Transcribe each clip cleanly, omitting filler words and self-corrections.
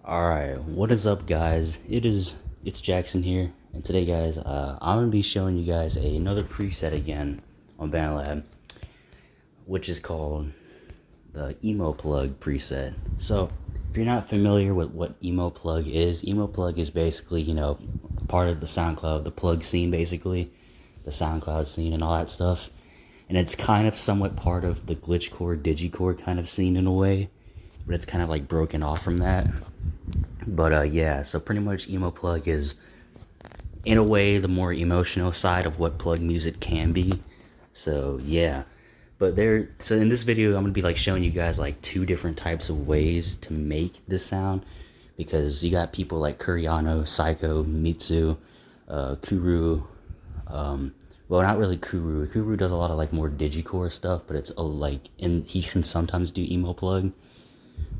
Alright, what is up guys? It's Jackson here, and today guys, I'm gonna be showing you guys another preset again on BandLab, which is called the emo plug preset. So if you're not familiar with what emo plug is basically, part of the SoundCloud, the plug scene basically, the SoundCloud scene and all that stuff. And it's kind of somewhat part of the glitchcore, digicore kind of scene in a way, but it's kind of like broken off from that. But yeah, so pretty much emo plug is in a way the more emotional side of what plug music can be. So yeah, so in this video I'm gonna be like showing you guys like two different types of ways to make this sound, because you got people like Kiryano, Saikyo, Mitsu, Kuru, well, not really Kuru. Kuru does a lot of like more digicore stuff, but it's and he can sometimes do emo plug.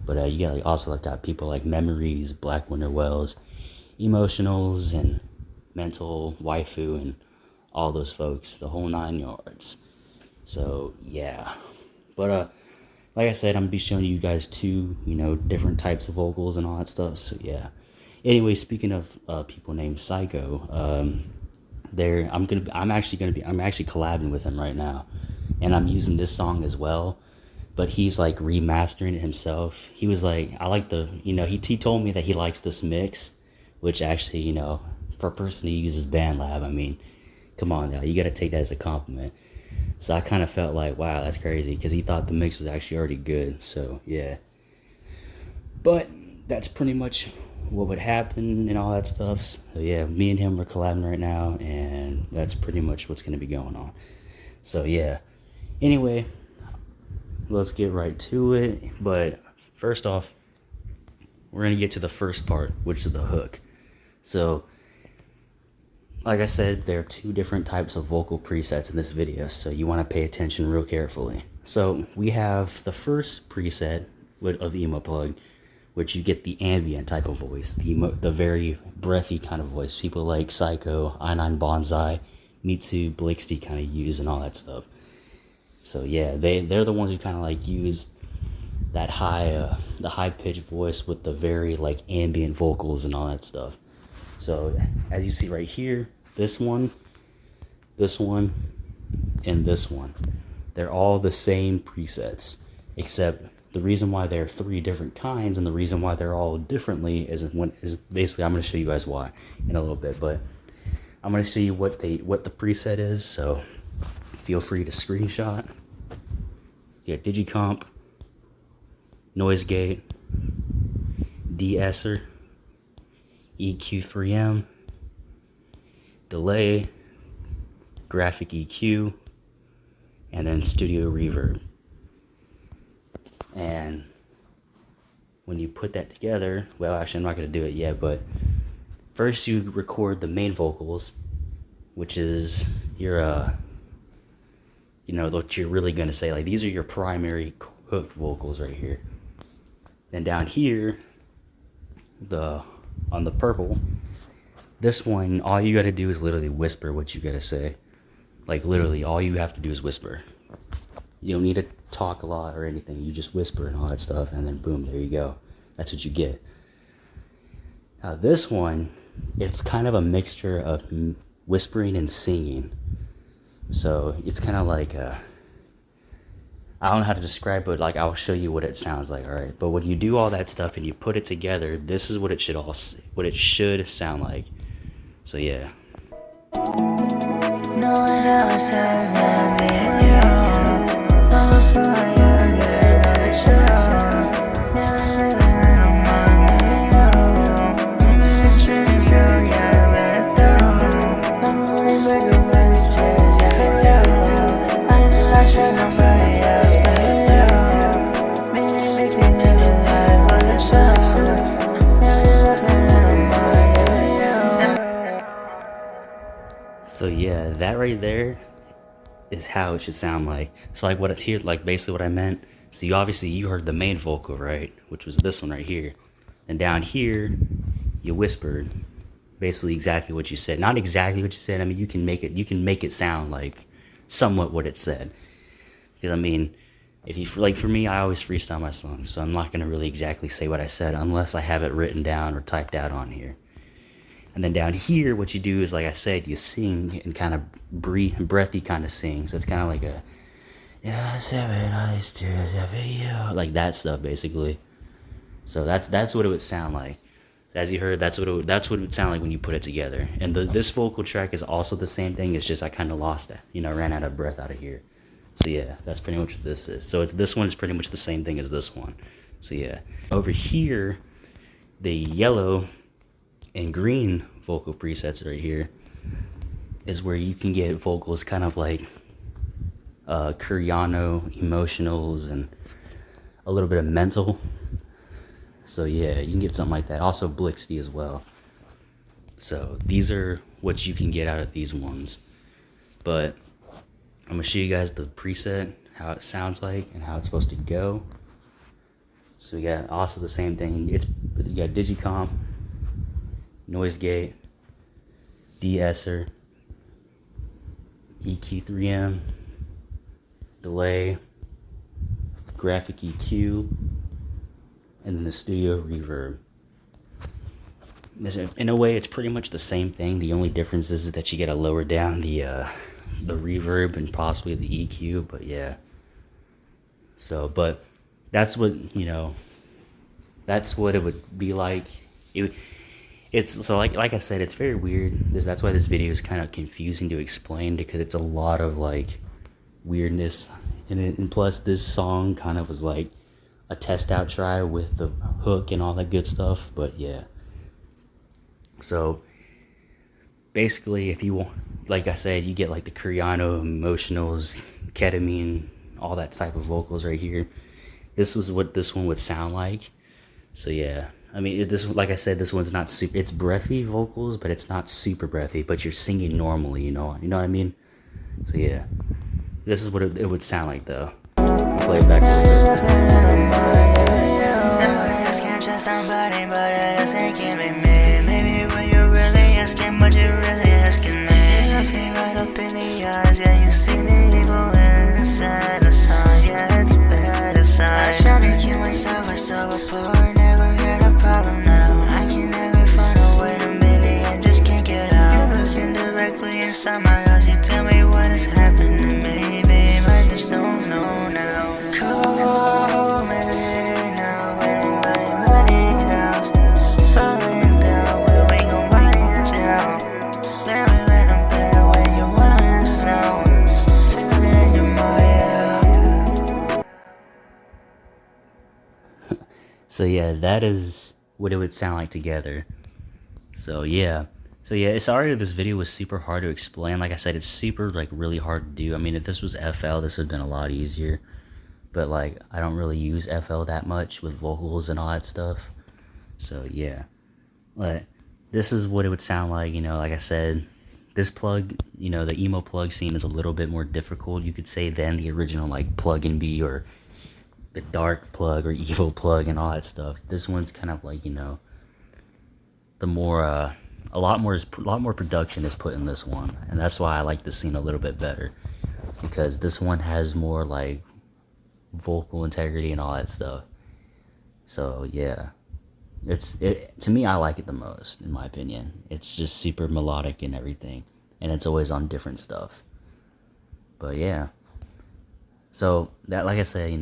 But you got also got people like Memories, Black Winter Wells, Emotionals, and Mental, Waifu, and all those folks, the whole 9 yards. So yeah, but like I said, I'm gonna be showing you guys two, different types of vocals and all that stuff. So yeah. Anyway, speaking of people named Psycho, I'm actually collabing with him right now, and I'm using this song as well. But he's like remastering it himself. He was like, I like he told me that he likes this mix, which actually, for a person who uses BandLab, I mean, come on now, you gotta take that as a compliment. So I kind of felt like, wow, that's crazy, because he thought the mix was actually already good. So yeah, but that's pretty much what would happen and all that stuff. So yeah, me and him are collabing right now, and that's pretty much what's gonna be going on. So yeah, anyway, let's get right to it. But first off, we're gonna get to the first part, which is the hook. So like I said, there are two different types of vocal presets in this video, so you want to pay attention real carefully. So we have the first preset of emo plug, which you get the ambient type of voice, the very breathy kind of voice people like Psycho, I9 Bonsai, Mitsu, blxty kind of use and all that stuff. So yeah, they're the ones who kind of like use that the high pitched voice with the very like ambient vocals and all that stuff. So as you see right here, this one, and this one, they're all the same presets, except the reason why there are three different kinds and the reason why they're all differently is basically, I'm going to show you guys why in a little bit, but I'm going to show you what the preset is. So feel free to screenshot. You got digicomp, noise gate, de-esser, EQ3M, delay, graphic EQ, and then studio reverb. And when you put that together, well, actually I'm not going to do it yet, but first you record the main vocals, which is your what you're really going to say, like these are your primary hook vocals right here. Then down here, on the purple, this one, all you got to do is literally whisper what you got to say. Like literally all you have to do is whisper. You don't need to talk a lot or anything, you just whisper and all that stuff, and then boom, there you go. That's what you get. Now this one, it's kind of a mixture of whispering and singing. So it's kind of like I don't know how to describe it, like I'll show you what it sounds like, alright? But when you do all that stuff and you put it together, this is what it should sound like. So yeah. No one else has me and you. All for you, never show. So yeah, that right there is how it should sound like. So like what it's here, like basically what I meant. So you heard the main vocal, right? Which was this one right here. And down here, you whispered basically exactly what you said. Not exactly what you said. I mean, you can make it sound like somewhat what it said. Because I mean, if you like, for me, I always freestyle my songs, so I'm not gonna really exactly say what I said unless I have it written down or typed out on here. And then down here, what you do is, like I said, you sing and kind of breathy kind of sing. So it's kind of like a, yeah, 7 eyes to you, like that stuff basically. So that's what it would sound like. So as you heard, that's what it would sound like when you put it together. And this vocal track is also the same thing. It's just I kind of lost it, ran out of breath out of here. So yeah, that's pretty much what this is. So this one's pretty much the same thing as this one. So yeah, over here, the yellow and green vocal presets right here is where you can get vocals kind of like kiryano, emotionals, and a little bit of mental. So yeah, you can get something like that. Also blxty as well. So these are what you can get out of these ones. But I'm gonna show you guys the preset, how it sounds like and how it's supposed to go. So we got also the same thing. You got digicomp, noise gate, de-esser, EQ3M, delay, graphic EQ, and then the studio reverb. In a way, it's pretty much the same thing. The only difference is that you gotta lower down the reverb and possibly the EQ, but yeah. So, but that's what, that's what it would be like. It's so like I said, it's very weird. That's why this video is kind of confusing to explain, because it's a lot of like weirdness in it. And plus this song kind of was like a test out try with the hook and all that good stuff. But yeah, so basically, if you want, like I said, you get like the kiryano, emotionals, ketamine, all that type of vocals right here. This was what this one would sound like. So yeah, I mean, this, like I said, this one's not super, it's breathy vocals, but it's not super breathy, but you're singing normally, you know what I mean? So yeah, this is what it would sound like though. I'll play it back a little inside my house, you tell me what has happened to me, babe. I just don't know now. Call me now, anybody house, falling down, where we gon' ride it down. Marry when I'm bad, when you wanna sound, feeling your mind. So yeah, that is what it would sound like together. So yeah, sorry if this video was super hard to explain. Like I said, it's super, like, really hard to do. I mean, if this was FL, this would have been a lot easier. But, like, I don't really use FL that much with vocals and all that stuff. So, yeah. Like, this is what it would sound like, like I said. This Plugg, the emo Plugg scene is a little bit more difficult, you could say, than the original, like, Plugg and B or the dark Plugg or evil Plugg and all that stuff. This one's kind of like, the more, a lot more production is put in this one, and that's why I like this scene a little bit better, because this one has more like vocal integrity and all that stuff. So yeah, to me, I like it the most, in my opinion. It's just super melodic and everything, and it's always on different stuff. But yeah, so that, like I said,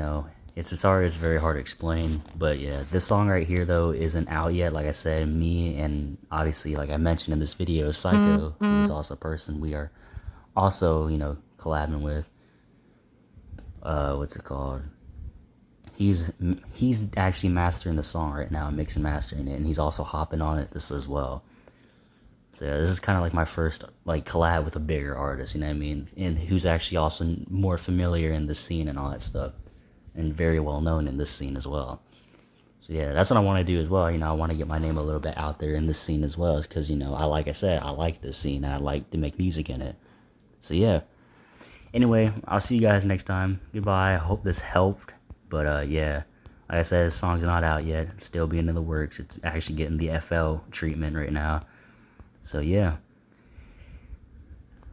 it's sorry it's very hard to explain, but yeah, this song right here though isn't out yet. Like I said, me and obviously, like I mentioned in this video, Saikyo, who's also a person we are also, collabing with. What's it called? He's actually mastering the song right now, mixing and mastering it, and he's also hopping on it this as well. So yeah, this is kind of like my first like collab with a bigger artist, you know what I mean? And who's actually also more familiar in the scene and all that stuff, and very well known in this scene as well. So yeah, that's what I want to do as well. I want to get my name a little bit out there in this scene as well, because like I said, I like this scene and I like to make music in it. So yeah, anyway, I'll see you guys next time. Goodbye. I hope this helped. But yeah, like I said, this song's not out yet. It's still being in the works. It's actually getting the FL treatment right now. So yeah,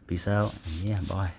peace out, and yeah, bye.